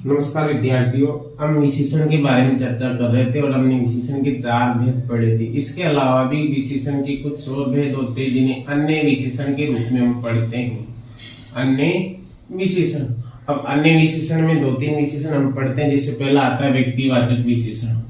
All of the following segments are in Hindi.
नमस्कार विद्यार्थियों, हम विशेषण के बारे में चर्चा कर रहे थे और हमने विशेषण के 4 भेद पढ़े थे। इसके अलावा भी विशेषण के कुछ और भेद होते हैं जिन्हें अन्य विशेषण के रूप में हम पढ़ते हैं। अन्य विशेषण। अब अन्य विशेषण में 2-3 विशेषण हम पढ़ते हैं। जैसे पहला आता है व्यक्तिवाचक विशेषण।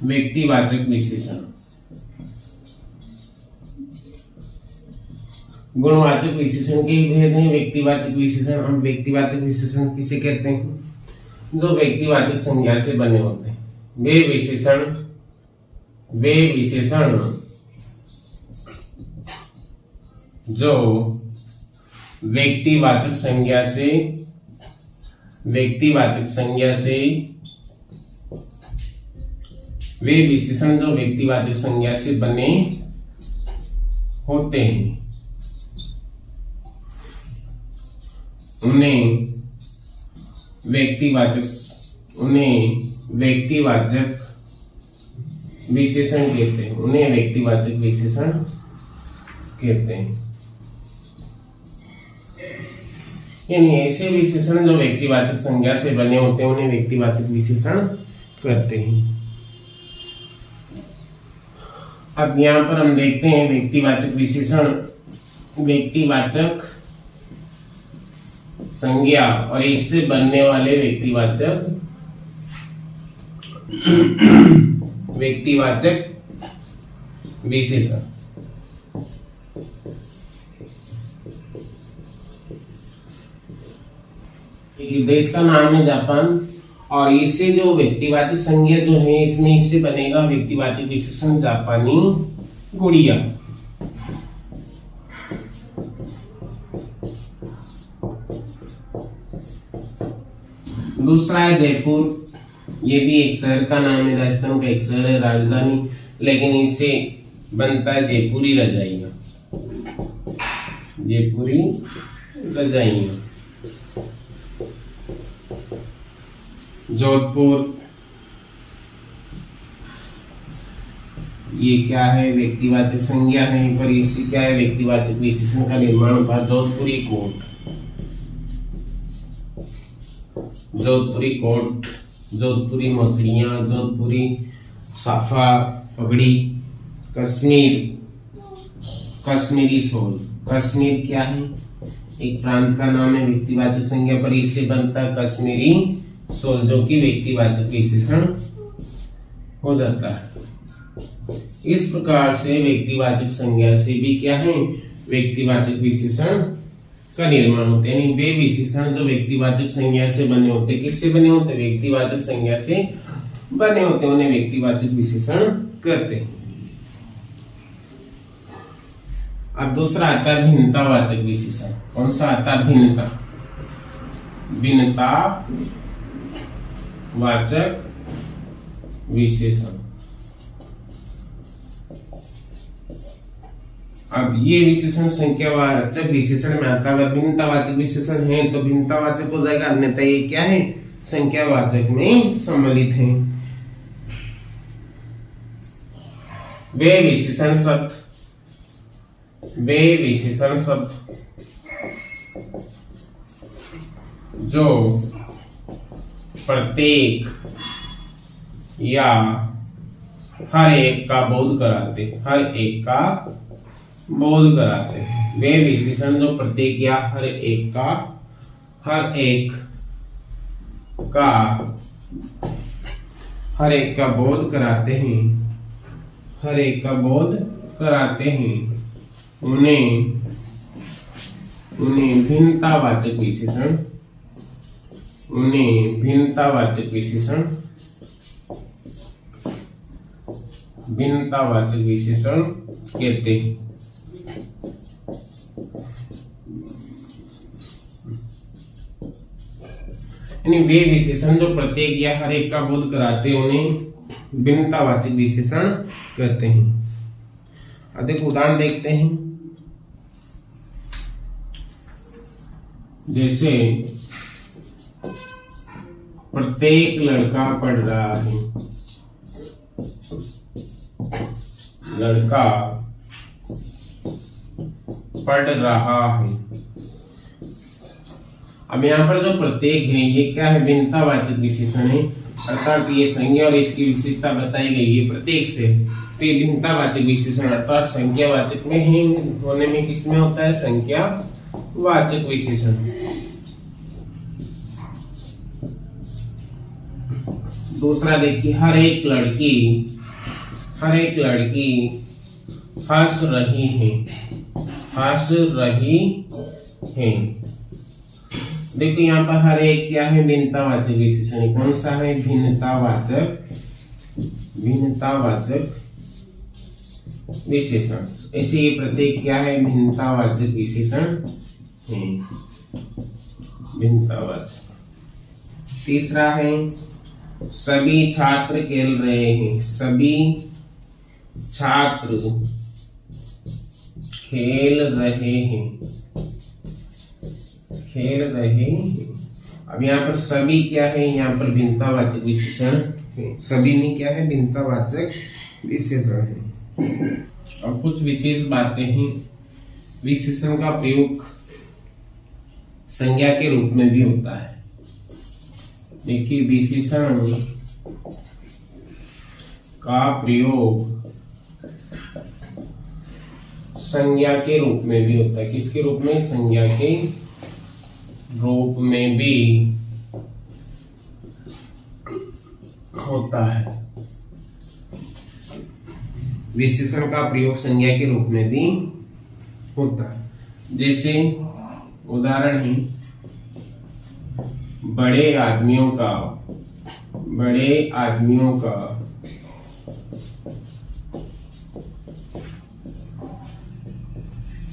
व्यक्तिवाचक विशेषण। गुणवाचक विशेषण के भेद हैं। व्यक्तिवाचक विशेषण, हम व्यक्तिवाचक विशेषण किसे कहते हैं? जो व्यक्तिवाचक संज्ञा से बने होते हैं। वे विशेषण जो व्यक्तिवाचक संज्ञा से बने होते हैं, उन्हें व्यक्तिवाचक विशेषण कहते हैं। यानी ऐसे विशेषण जो व्यक्तिवाचक संज्ञा से बने होते हैं उन्हें व्यक्तिवाचक विशेषण कहते हैं। अब यहाँ पर हम देखते हैं व्यक्तिवाचक विशेषण, व्यक्तिवाचक संज्ञा और इससे बनने वाले व्यक्तिवाचक विशेषण। देश का नाम है जापान और इससे जो व्यक्तिवाचक संज्ञा जो है इसमें इससे बनेगा व्यक्तिवाचक विशेषण जापानी गुड़िया। दूसरा है जयपुर। ये भी एक शहर का नाम है, राजस्थान का एक शहर है, राजधानी, लेकिन इससे बनता है जयपुरी रजाइयां। जोधपुर, ये क्या है? व्यक्तिवाचक संज्ञा है, पर इससे क्या है? व्यक्तिवाचक विशेषण का निर्माण होता है। जोधपुरी कोट, जोधपुरी मकड़ियां, जोधपुरी साफा पगड़ी, कश्मीरी शॉल। कश्मीर क्या है? एक प्रांत का नाम है, व्यक्तिवाचक संज्ञा पर इससे बनता है कश्मीरी शॉल, जो कि व्यक्तिवाचक विशेषण हो जाता है। इस प्रकार से व्यक्तिवाचक संज्ञा से भी क्या है? व्यक्तिवाचक विशेषण का निर्माण होते हैं। यानी वे विशेषण जो व्यक्तिवाचक संज्ञा से बने होते हैं, किससे बने होते हैं? व्यक्तिवाचक संज्ञा से बने होते हैं, उन्हें व्यक्तिवाचक विशेषण कहते हैं। अब दूसरा आता है भिन्नतावाचक विशेषण। कौन सा आता है? भिन्नतावाचक विशेषण। अब ये विशेषण संख्यावाचक विशेषण में आता है। अगर भिन्नतावाचक विशेषण है तो भिन्नतावाचक हो जाएगा, अन्यथा ये क्या है? संख्यावाचक में सम्मिलित है। वे विशेषण शब्द जो प्रत्येक या हर एक का बोध कराते हैं। वे विशेषण जो प्रत्येक या हर एक का बोध कराते हैं, उन्हें भिन्नतावाचक विशेषण कहते हैं। यानी वे विशेषण जो प्रत्येक या हर एक का बोध कराते हैं उन्हें भिन्नतावाचक विशेषण कहते हैं। अधिक उदाहरण देखते हैं। जैसे प्रत्येक लड़का पढ़ रहा है, लड़का पढ़ रहा है। अब यहाँ पर जो प्रत्येक है ये क्या है, भिन्नतावाचक विशेषण है, अर्थात ये संज्ञा और इसकी विशेषता बताई गई है प्रत्येक से, तो ये भिन्नतावाचक विशेषण अर्थात संज्ञावाचक में ही होने में किसमें होता है, संज्ञावाचक विशेषण। दूसरा देखिए, हर एक लड़की हंस रही है। देखो यहाँ पर हर एक क्या है, भिन्नतावाचक विशेषण। कौन सा है, भिन्नतावाचक विशेषण। ऐसे ये प्रत्येक क्या है, भिन्नतावाचक विशेषण है, भिन्नतावाचक। तीसरा है, सभी छात्र खेल रहे हैं। सभी छात्र खेल रहे हैं। अब यहाँ पर सभी क्या है, यहाँ पर भिन्नतावाचक विशेषण है। सभी में क्या है, भिन्नतावाचक विशेषण है। अब कुछ विशेष बातें हैं। विशेषण का प्रयोग संज्ञा के रूप में भी होता है। देखिए, विशेषण का प्रयोग संज्ञा के रूप में भी होता है। किसके रूप में, संज्ञा के रूप में भी होता है। विशेषण का प्रयोग संज्ञा के रूप में भी होता है। जैसे उदाहरण है, बड़े आदमियों का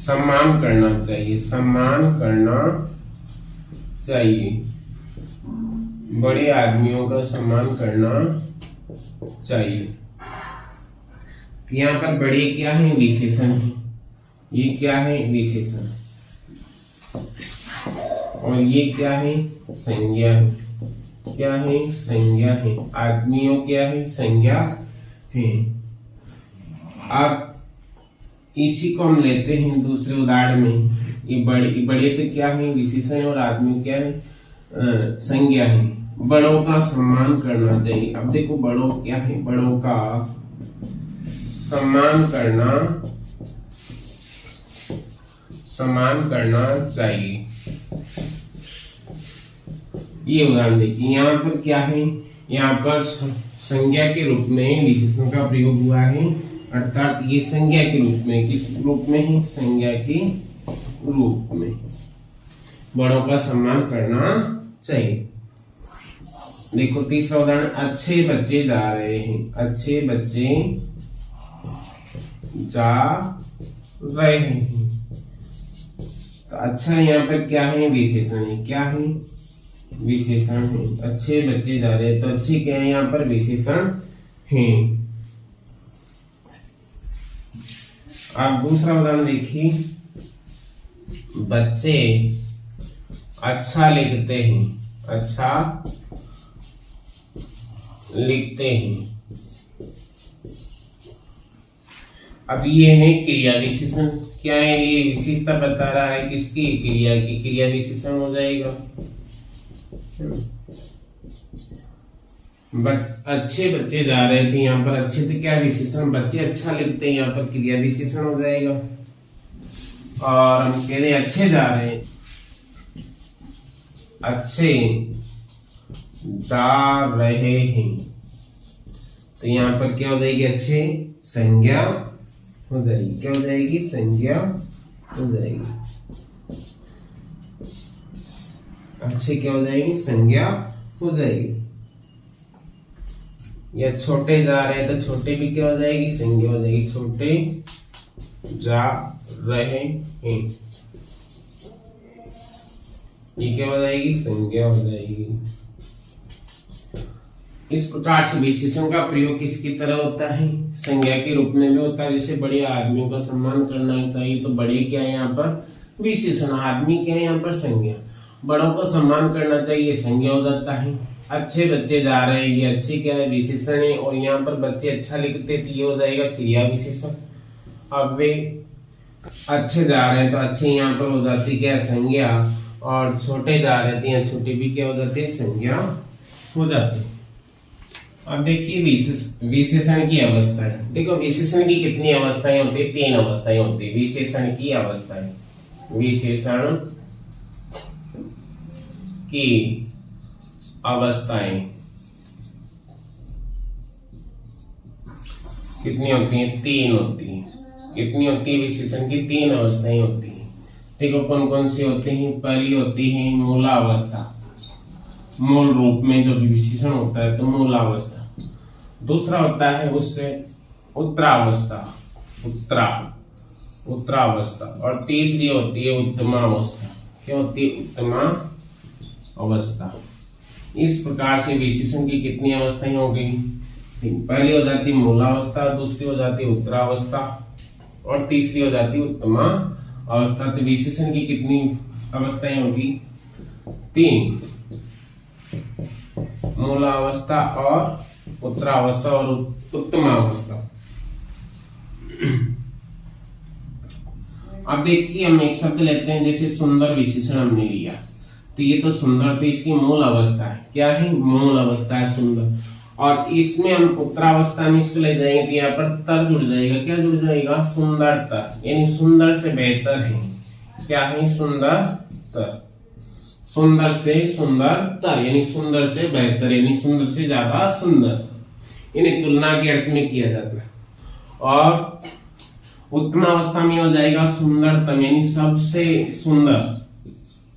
सम्मान करना चाहिए। बड़े आदमियों का सम्मान करना चाहिए। यहाँ पर बड़े क्या है, विशेषण है। ये क्या है, विशेषण। और ये क्या है, संज्ञा है। क्या है, संज्ञा है। आदमियों क्या है, संज्ञा है। अब इसी को हम लेते हैं दूसरे उदाहरण में। ये बड़े तो क्या है, विशेषण है, और आदमी क्या है, संज्ञा है। बड़ों का सम्मान करना चाहिए। अब देखो, बड़ों क्या है, बड़ों का सम्मान करना चाहिए। ये उदाहरण देखिए। यहाँ पर क्या है, यहाँ पर संज्ञा के रूप में विशेषण का प्रयोग हुआ है, अर्थात ये संज्ञा के रूप में, किस रूप में है, संज्ञा के रूप में। बड़ों का सम्मान करना चाहिए। देखो तीसरा उदाहरण, अच्छे बच्चे जा रहे हैं। अच्छे बच्चे जा रहे हैं। तो अच्छा यहाँ पर क्या है, विशेषण है। क्या है, विशेषण है। अच्छे बच्चे जा रहे हैं, तो अच्छे क्या है, यहाँ पर विशेषण है। आप दूसरा उदाहरण देखिए, बच्चे अच्छा लिखते हैं। अब ये है क्रिया विशेषण। क्या है, ये विशेषता बता रहा है किसकी, क्रिया की। क्रिया विशेषण हो जाएगा। बट अच्छे बच्चे जा रहे थे, यहाँ पर अच्छे थे, क्या विशेषण, बच्चे अच्छा लिखते हैं, यहाँ पर क्रिया विशेषण हो जाएगा। और हम कह रहे अच्छे जा रहे हैं, अच्छे जा रहे हैं, तो यहाँ पर क्या हो जाएगी, अच्छे संज्ञा हो जाएगी। क्या हो जाएगी, संज्ञा हो जाएगी। अच्छे क्या हो जाएगी, संज्ञा हो जाएगी। या छोटे जा रहे हैं, तो छोटे भी क्या हो जाएगी, संज्ञा हो जाएगी। छोटे जा रहे हैं, ये क्या हो जाएगी, संज्ञा हो जाएगी। इस प्रकार से विशेषण का प्रयोग किसकी तरह होता है, संज्ञा के रूप में भी होता है। जैसे बड़े आदमियों का सम्मान करना चाहिए, तो बड़े क्या है यहाँ पर विशेषण, आदमी क्या है यहाँ पर संज्ञा। बड़ों को सम्मान करना चाहिए, संज्ञा हो जाता है। अच्छे बच्चे जा रहे हैं, ये अच्छे क्या है, विशेषण है। और यहाँ पर बच्चे अच्छा लिखते, तो ये हो जाएगा क्रिया विशेषण। अब वे अच्छे जा रहे हैं, तो अच्छे यहाँ पर हो जाती क्या, संज्ञा। और छोटे जा रहते हैं, छोटे भी क्या हो जाते हैं, संज्ञा हो जाती है। अब देखिए विशेषण की अवस्था है। देखो विशेषण की कितनी अवस्थाएं होती है, 3 अवस्थाएं होती है विशेषण की अवस्थाएं। विशेषण की अवस्थाएं कितनी होती हैं, 3 होती है। कितनी होती है, विशेषण की 3 अवस्थाएं होती है। देखो कौन कौन सी होती हैं। पहली होती है मूलावस्था, मूल रूप में जो विशेषण होता है तो मूलावस्था। दूसरा होता है उससे उत्तरावस्था, उत्तरावस्था। और तीसरी होती है उत्तमावस्था। क्या होती है, उत्तमा अवस्था। इस प्रकार से विशेषण की कितनी अवस्थाएं हो गई, पहली हो जाती है मूलावस्था, दूसरी हो जाती है उत्तरावस्था और तीसरी हो जाती है उत्तमा अवस्था। तो विशेषण की कितनी अवस्थाएं होगी, 3, मूलावस्था और उत्तरावस्था और उत्तमावस्था। अब देखिए हम एक शब्द लेते हैं, जैसे सुंदर विशेषण हमने लिया, तो ये तो सुंदर तो इसकी मूल अवस्था है। क्या है, मूल अवस्था है सुंदर। और इसमें हम उत्तरावस्था में इसको ले जाएंगे तो यहाँ पर तर जुड़ जाएगा। क्या जुड़ जाएगा, सुंदर तर, यानी सुंदर से बेहतर है। क्या है, सुंदर तर, सुंदर से सुंदर तर, यानी सुंदर से बेहतर, यानी सुंदर से ज्यादा सुंदर, यानी तुलना के अर्थ में किया जाता है। और उत्तम अवस्था में हो जाएगा सुंदरतम, यानी सबसे सुंदर,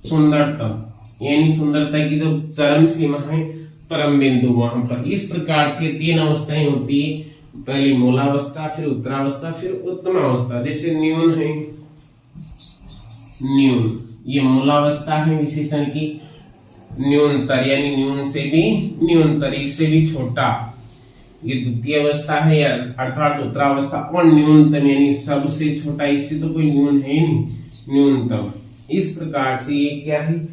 सुंदरतम, यानी सुंदरता की जो चरम सीमा है, परम बिंदु वहां पर। इस प्रकार से 3 अवस्थाएं होती है, पहली मूलावस्था, फिर उत्तरावस्था, फिर उत्तम अवस्था। जैसे न्यून है, न्यून ये मूलावस्था है विशेषण की। न्यूनतर यानी न्यून से भी न्यूनतर, इससे भी छोटा, ये द्वितीय अवस्था है अर्थात उत्तरावस्था। और न्यूनतम यानी सबसे छोटा, इससे तो कोई न्यून है नहीं, न्यूनतम। इस प्रकार से ये क्या है,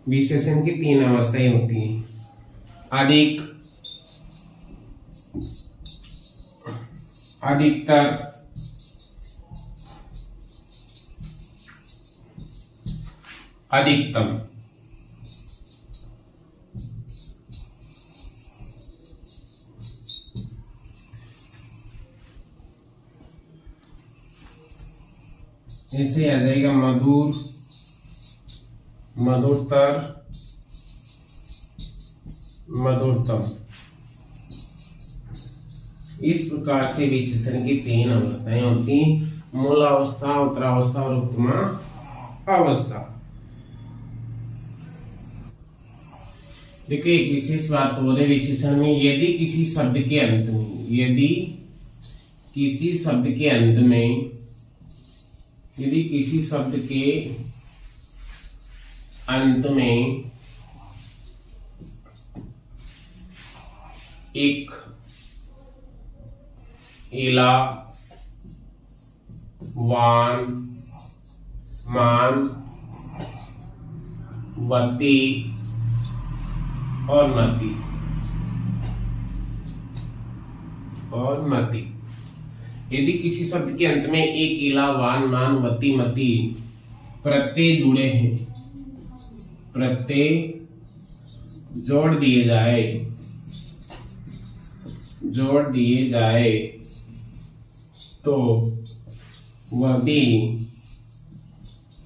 विशेषण की 3 अवस्थाएं होती हैं। अधिक, अधिकतर, अधिकतम। ऐसे आ जाएगा मधुर, मधुरतर, मधुरतम। इस प्रकार से विशेषण की 3 अवस्थाएं होती हैं, मूलावस्था, उत्तरावस्था और उत्तमा अवस्था। देखिए एक विशेष बात हो रही विशेषण में, यदि किसी शब्द के अंत में, यदि किसी शब्द के अंत में, यदि किसी शब्द के अंत में एक इला, वान, मान, वती और मति, और मति, यदि किसी शब्द के अंत में एक इला, वान, मान, वती, मति प्रत्यय जुड़े हैं, प्रत्यय जोड़ दिए जाए, जोड़ दिए जाए तो वह भी,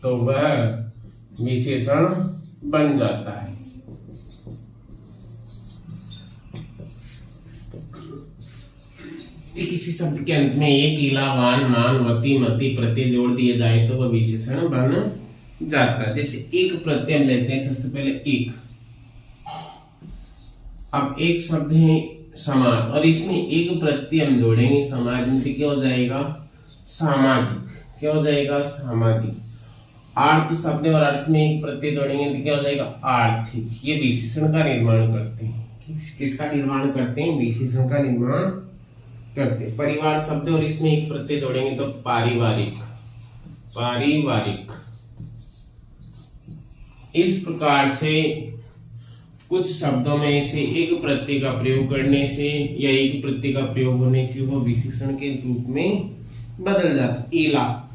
तो वह विशेषण बन जाता है। किसी शब्द के अंत में एक इला, वान, मान, वती, मति प्रत्यय जोड़ दिए जाए तो वह विशेषण बन जाता है। जैसे एक प्रत्यय हम लेते हैं, सबसे पहले एक। अब एक शब्द है समाज, और इसमें एक प्रत्यय हम जोड़ेंगे समाज में, क्या हो जाएगा, सामाजिक। क्या हो जाएगा, सामाजिक। आर्थ शब्द और अर्थ में एक प्रत्यय जोड़ेंगे तो क्या हो जाएगा, आर्थिक। ये विशेषण का निर्माण करते हैं। किसका निर्माण करते हैं, विशेषण का निर्माण करते हैं। परिवार शब्द और इसमें एक प्रत्यय जोड़ेंगे तो पारिवारिक, पारिवारिक। इस प्रकार से कुछ शब्दों में से एक प्रत्यय का प्रयोग करने से या एक प्रत्यय का प्रयोग होने से वो विशेषण के रूप में बदल जाता है। इला,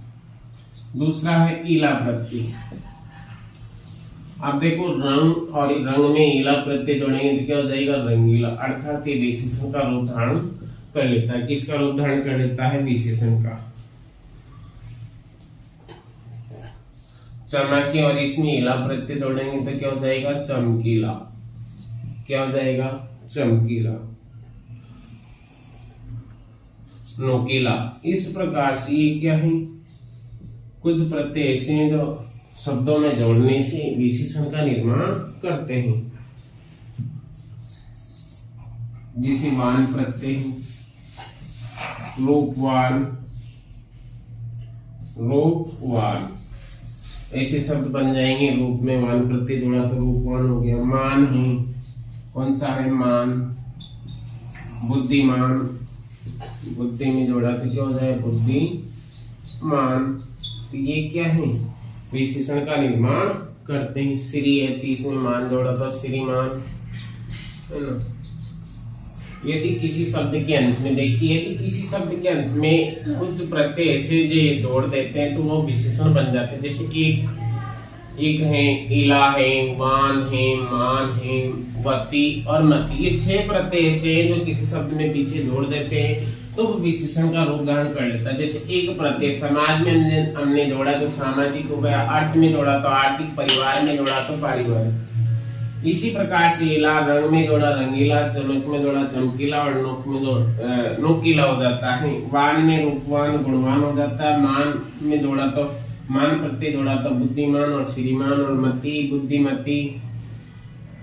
दूसरा है इला प्रत्यय। अब देखो रंग और रंग में ईला प्रत्यय जोड़ेंगे तो क्या हो जाएगा रंगीला, अर्थात ये विशेषण का रूप धारण कर लेता है। किसका रूप धारण कर लेता है? विशेषण का। चमके और इसमें ईला प्रत्यय जोड़ेंगे तो क्या हो जाएगा? चमकीला। क्या हो जाएगा? चमकीला। नोकीला। इस प्रकार से ये क्या है? कुछ प्रत्यय ऐसे हैं जो शब्दों में जोड़ने से विशेषण का निर्माण करते हैं, जिसे वान प्रत्यय, रूपवान, रूपवान ऐसे शब्द बन जाएंगे। रूप में वान प्रत्यय जोड़ा तो रूपवान हो गया। मान है, कौन सा है? मान। बुद्धिमान, बुद्धि में जोड़ा तो क्या हो जाए? बुद्धिमान। तो ये क्या है? विशेषण का निर्माण करते हैं। श्री है, इसमें मान जोड़ा तो श्रीमान, है ना। यदि किसी शब्द के अंत में देखिए, यदि किसी शब्द के अंत में कुछ प्रत्यय ऐसे जो जोड़ देते हैं तो वो विशेषण बन जाते हैं। जैसे कि एक है, इला है, वान है, मान है, वती और मति, ये 6 प्रत्यय ऐसे हैं जो किसी शब्द में पीछे जोड़ देते हैं तो वो विशेषण का रूप धारण कर लेता है। जैसे एक प्रत्यय समाज में हमने जोड़ा तो सामाजिक हो गया, अर्थ में जोड़ा तो आर्थिक, परिवार में जोड़ा तो पारिवारिक। इसी प्रकार से इला रंग में जोड़ा रंगीला, चमक में जोड़ा चमकीला और नोक में नोकीला हो जाता है। वान में रूपवान, गुणवान हो जाता है। मान में जोड़ा तो मान प्रत्यय जोड़ा तो बुद्धिमान और श्रीमान, और मति बुद्धिमती,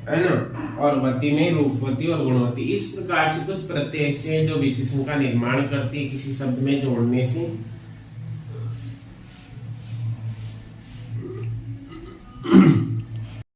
है ना। और वती में रूपवती और गुणवती। इस प्रकार से कुछ प्रत्यय ऐसे हैं जो विशेषण का निर्माण करते हैं किसी शब्द में जोड़ने से।